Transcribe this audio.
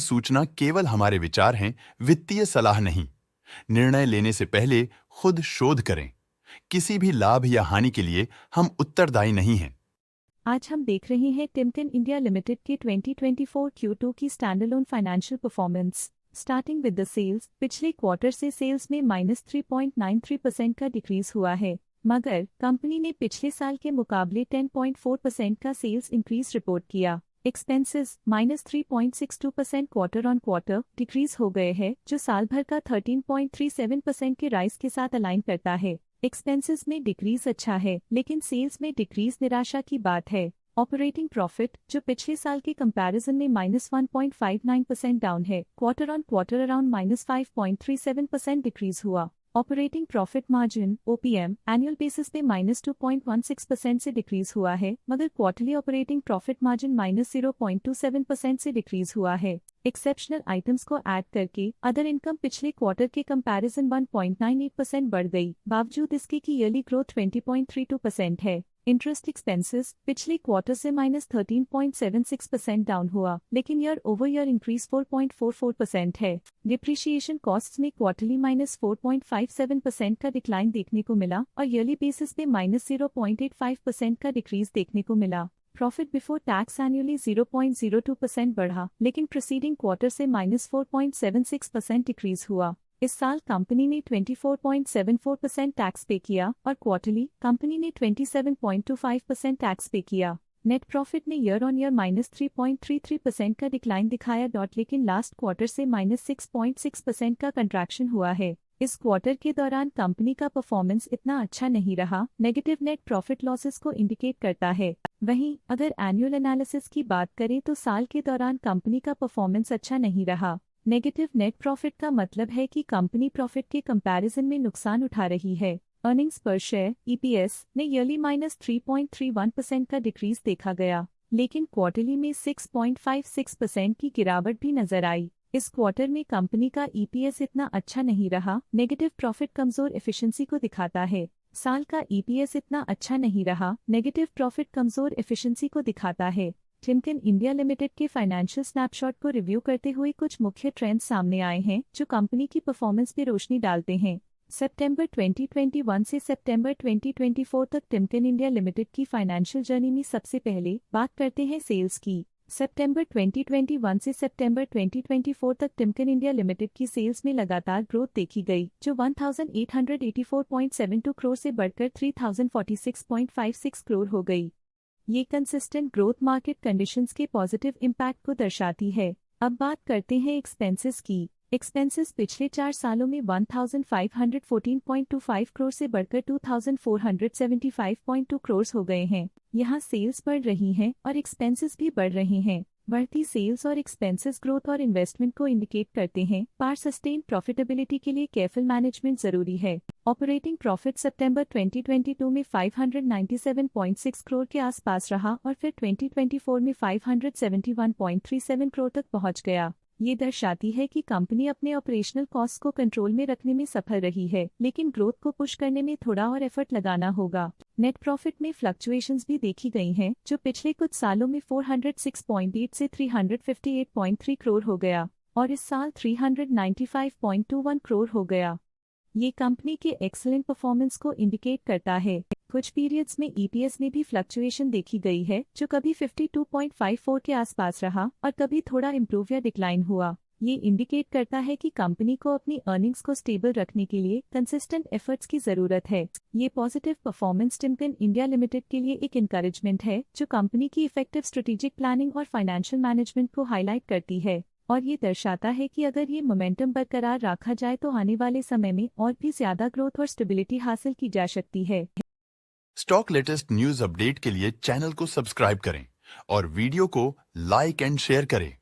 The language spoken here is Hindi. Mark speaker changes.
Speaker 1: सूचना केवल हमारे विचार हैं, वित्तीय सलाह नहीं। निर्णय लेने से पहले खुद शोध करें। किसी भी लाभ या हानि के लिए हम उत्तरदायी नहीं हैं।
Speaker 2: आज हम देख रहे हैं टिमकेन इंडिया लिमिटेड के 2024 Q2 की standalone financial performance. Starting with the sales, पिछले क्वार्टर से सेल्स में -3.93% का डिक्रीज हुआ है, मगर कंपनी ने पिछले साल के मुकाबले 10.4% का सेल्स इंक्रीज रिपोर्ट किया। Expenses -3.62% quarter on quarter decrease हो गए हैं, जो साल भर का 13.37% के राइज के साथ अलाइन करता है। एक्सपेंसेस में डिक्रीज अच्छा है, लेकिन सेल्स में डिक्रीज निराशा की बात है। ऑपरेटिंग प्रॉफिट, जो पिछले साल के कंपैरिजन में -1.59% डाउन है, quarter on quarter around -5.37% decrease हुआ। Operating profit margin OPM annual basis पे -2.16% से डिक्रीज हुआ है, मगर क्वार्टरली ऑपरेटिंग प्रॉफिट मार्जिन -0.27% से डिक्रीज हुआ है। एक्सेप्शनल आइटम्स को ऐड करके अदर इनकम पिछले क्वार्टर के कंपैरिजन 1.98% बढ़ गई, बावजूद इसके की ईयरली ग्रोथ 20.32% है। इंटरेस्ट एक्सपेंसेस पिछले क्वार्टर से -13.76% डाउन हुआ, लेकिन ईयर ओवर ईयर इंक्रीज 4.44% है। डिप्रिशिएशन कॉस्ट्स में क्वार्टरली -4.57% का डिक्लाइन देखने को मिला और ईयरली बेसिस पे -0.85% का डिक्रीज देखने को मिला। प्रॉफिट बिफोर टैक्स एनुअली 0.02% बढ़ा, लेकिन प्रीसीडिंग क्वार्टर से -4.76% डिक्रीज हुआ। इस साल कंपनी ने 24.74% टैक्स पे किया और क्वार्टरली कंपनी ने 27.25% टैक्स पे किया। नेट प्रॉफिट ने ईयर ऑन ईयर -3.33% का डिक्लाइन दिखाया, लेकिन लास्ट क्वार्टर से -6.6% का कंट्रैक्शन हुआ है। इस क्वार्टर के दौरान कंपनी का परफॉर्मेंस इतना अच्छा नहीं रहा, नेगेटिव नेट प्रॉफिट लॉसेस को इंडिकेट करता है। वहीं अगर एनुअल एनालिसिस की बात करें तो साल के दौरान कंपनी का परफॉर्मेंस अच्छा नहीं रहा। नेगेटिव नेट प्रॉफिट का मतलब है कि कंपनी प्रॉफिट के कंपैरिजन में नुकसान उठा रही है। अर्निंग्स पर शेयर EPS ने ईयरली -3.31% का डिक्रीज देखा गया, लेकिन क्वार्टरली में 6.56% की गिरावट भी नजर आई। इस क्वार्टर में कंपनी का EPS इतना अच्छा नहीं रहा, नेगेटिव प्रॉफिट कमजोर एफिशिएंसी को दिखाता है। साल का EPS इतना अच्छा नहीं रहा, नेगेटिव प्रॉफिट कमजोर एफिशिएंसी को दिखाता है। टिमकेन इंडिया लिमिटेड के फाइनेंशियल स्नैपशॉट को रिव्यू करते हुए कुछ मुख्य ट्रेंड्स सामने आए हैं, जो कंपनी की परफॉर्मेंस पर रोशनी डालते हैं। सितंबर 2021 से सितंबर 2024 तक टिमकेन इंडिया लिमिटेड की फाइनेंशियल जर्नी में सबसे पहले बात करते हैं सेल्स की। सितंबर 2021 से सितंबर 2024 तक टिमकेन इंडिया लिमिटेड की सेल्स में लगातार ग्रोथ देखी गई, जो 1884.72 करोड़ से बढ़कर 3046.56 करोड़ हो गई। ये कंसिस्टेंट ग्रोथ मार्केट कंडीशंस के पॉजिटिव इम्पैक्ट को दर्शाती है। अब बात करते हैं एक्सपेंसेस की। एक्सपेंसेस पिछले 4 सालों में 1514.25 करोड़ से बढ़कर 2475.2 करोड़ हो गए हैं। यहाँ सेल्स बढ़ रही हैं और एक्सपेंसेस भी बढ़ रहे हैं। बढ़ती सेल्स और एक्सपेंसेस ग्रोथ और इन्वेस्टमेंट को इंडिकेट करते हैं, पर सस्टेन प्रॉफिटेबिलिटी के लिए केयरफुल मैनेजमेंट जरूरी है। ऑपरेटिंग प्रॉफिट सितंबर 2022 में 597.6 करोड़ के आसपास रहा और फिर 2024 में 571.37 करोड़ तक पहुंच गया। ये दर्शाती है कि कंपनी अपने ऑपरेशनल कॉस्ट को कंट्रोल में रखने में सफल रही है, लेकिन ग्रोथ को पुश करने में थोड़ा और एफर्ट लगाना होगा। नेट प्रॉफिट में फ्लक्चुएशंस भी देखी गई हैं, जो पिछले कुछ सालों में 406.8 से 358.3 करोड़ हो गया और इस साल 395.21 करोड़ हो गया। ये कंपनी के एक्सीलेंट परफॉर्मेंस को इंडिकेट करता है। कुछ पीरियड्स में EPS में भी फ्लक्चुएशन देखी गई है, जो कभी 52.54 के आसपास रहा और कभी थोड़ा इम्प्रूव या डिक्लाइन हुआ। ये इंडिकेट करता है कि कंपनी को अपनी अर्निंग्स को स्टेबल रखने के लिए कंसिस्टेंट एफर्ट्स की जरूरत है। ये positive performance Timken India limited के लिए एक इंकरेजमेंट है, जो कंपनी की इफेक्टिव स्ट्रेटेजिक प्लानिंग और फाइनेंशियल मैनेजमेंट को हाईलाइट करती है और ये दर्शाता है कि अगर ये मोमेंटम बरकरार रखा जाए तो आने वाले समय में और भी ज्यादा ग्रोथ और स्टेबिलिटी हासिल की जा सकती है।
Speaker 1: स्टॉक लेटेस्ट न्यूज अपडेट के लिए चैनल को सब्सक्राइब करें और वीडियो को लाइक एंड शेयर करें।